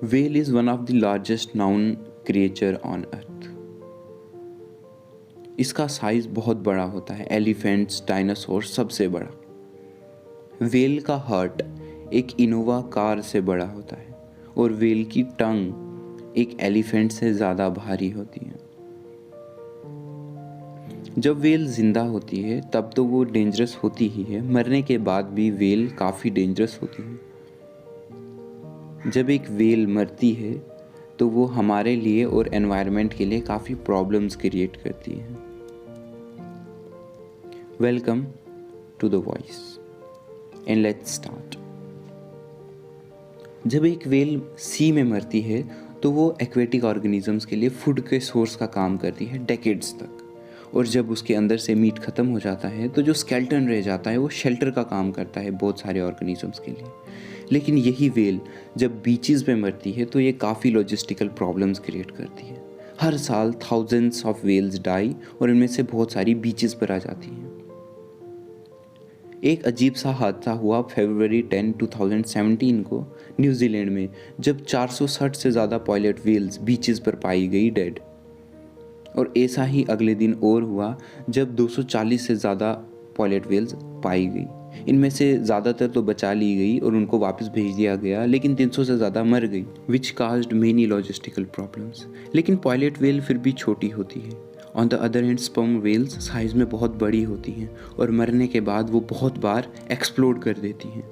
Whale is one of the largest known creature on earth. इसका size बहुत बड़ा होता है, एलिफेंट्स, डायनासोर सबसे बड़ा। व्हेल का हार्ट एक इनोवा कार से बड़ा होता है और व्हेल की टंग एक एलिफेंट से ज़्यादा भारी होती है। जब व्हेल जिंदा होती है तब तो वो डेंजरस होती ही है, मरने के बाद भी व्हेल काफ़ी डेंजरस होती है। जब एक व्हेल मरती है तो वो हमारे लिए और एनवायरनमेंट के लिए काफ़ी प्रॉब्लम्स क्रिएट करती है। Welcome to the voice and let's start. जब एक व्हेल सी में मरती है तो वो एक्वेटिक ऑर्गेनिजम्स के लिए फूड के सोर्स का काम करती है डेकेड्स तक, और जब उसके अंदर से मीट ख़त्म हो जाता है तो जो स्केल्टन रह जाता है वो शेल्टर का काम करता है बहुत सारे ऑर्गेनिजम्स के लिए। लेकिन यही व्हेल जब बीचेस पे मरती है तो ये काफ़ी लॉजिस्टिकल प्रॉब्लम्स क्रिएट करती है। हर साल थाउजेंड्स ऑफ व्हेल्स डाई और इनमें से बहुत सारी बीचेस पर आ जाती हैं। एक अजीब सा हादसा हुआ फरवरी 10, 2017 को न्यूजीलैंड में, जब 460 से ज़्यादा पॉयलेट व्हेल्स बीचेस पर पाई गई डेड। और ऐसा ही अगले दिन और हुआ जब 240 से ज़्यादा पॉयलेट व्हेल्स पाई गई। इनमें से ज़्यादातर तो बचा ली गई और उनको वापस भेज दिया गया, लेकिन 300 से ज़्यादा मर गई, विच काज्ड मेनी लॉजिस्टिकल प्रॉब्लम्स। लेकिन पॉयलेट व्हेल फिर भी छोटी होती है। On the other hand sperm whales size में बहुत बड़ी होती हैं और मरने के बाद वो बहुत बार एक्सप्लोड कर देती हैं।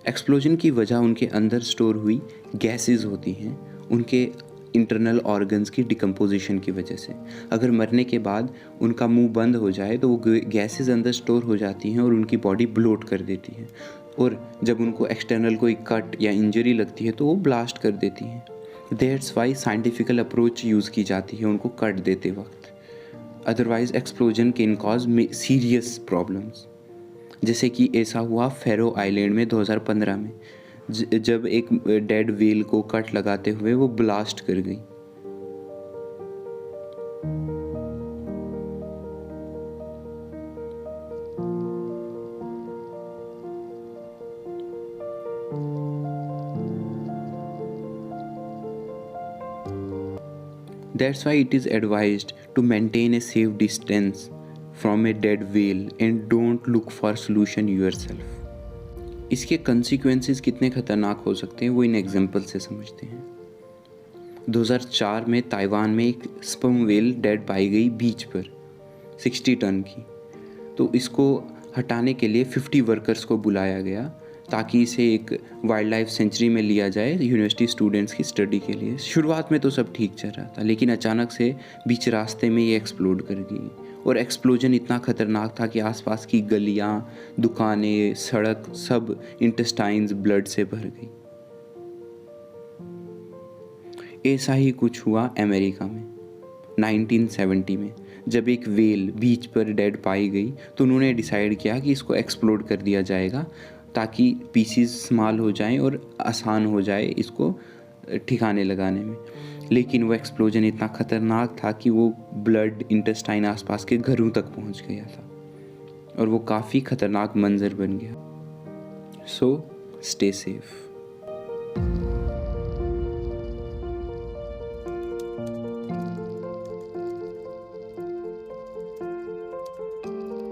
एक्सप्लोजन की वजह उनके अंदर स्टोर हुई गैसेस होती हैं, उनके इंटरनल ऑर्गन्स की डिकम्पोजिशन की वजह से। अगर मरने के बाद उनका मुंह बंद हो जाए तो वो गैसेस अंदर स्टोर हो जाती हैं और उनकी बॉडी ब्लोट कर देती है, और जब उनको एक्सटर्नल कोई कट या इंजरी लगती है तो वो ब्लास्ट कर देती हैं। That's why scientifical approach use की जाती है उनको कट देते वक्त। Otherwise explosion can cause serious problems, जैसे कि ऐसा हुआ फेरो आइलैंड में 2015 में, जब एक डेड व्हेल को कट लगाते हुए वो ब्लास्ट कर गई। That's why it is advised to maintain a safe distance from a dead whale and don't look for solution yourself. इसके consequences कितने खतरनाक हो सकते हैं वो इन एग्जाम्पल से समझते हैं। 2004 में ताइवान में एक स्पर्म व्हेल डेड पाई गई बीच पर 60 टन की। तो इसको हटाने के लिए 50 वर्कर्स को बुलाया गया ताकि इसे एक वाइल्ड लाइफ सेंचुरी में लिया जाए यूनिवर्सिटी स्टूडेंट्स की स्टडी के लिए। शुरुआत में तो सब ठीक चल रहा था, लेकिन अचानक से बीच रास्ते में ये एक्सप्लोड कर गई, और एक्सप्लोजन इतना ख़तरनाक था कि आसपास की गलियाँ, दुकानें, सड़क सब इंटेस्टाइन्स ब्लड से भर गई। ऐसा ही कुछ हुआ अमेरिका में 1970 में, जब एक व्हेल बीच पर डेड पाई गई तो उन्होंने डिसाइड किया कि इसको एक्सप्लोड कर दिया जाएगा ताकि पीसीज स्मॉल हो जाएं और आसान हो जाए इसको ठिकाने लगाने में। लेकिन वो एक्सप्लोजन इतना ख़तरनाक था कि वो ब्लड इंटेस्टाइन आसपास के घरों तक पहुंच गया था और वो काफ़ी ख़तरनाक मंजर बन गया। So stay safe.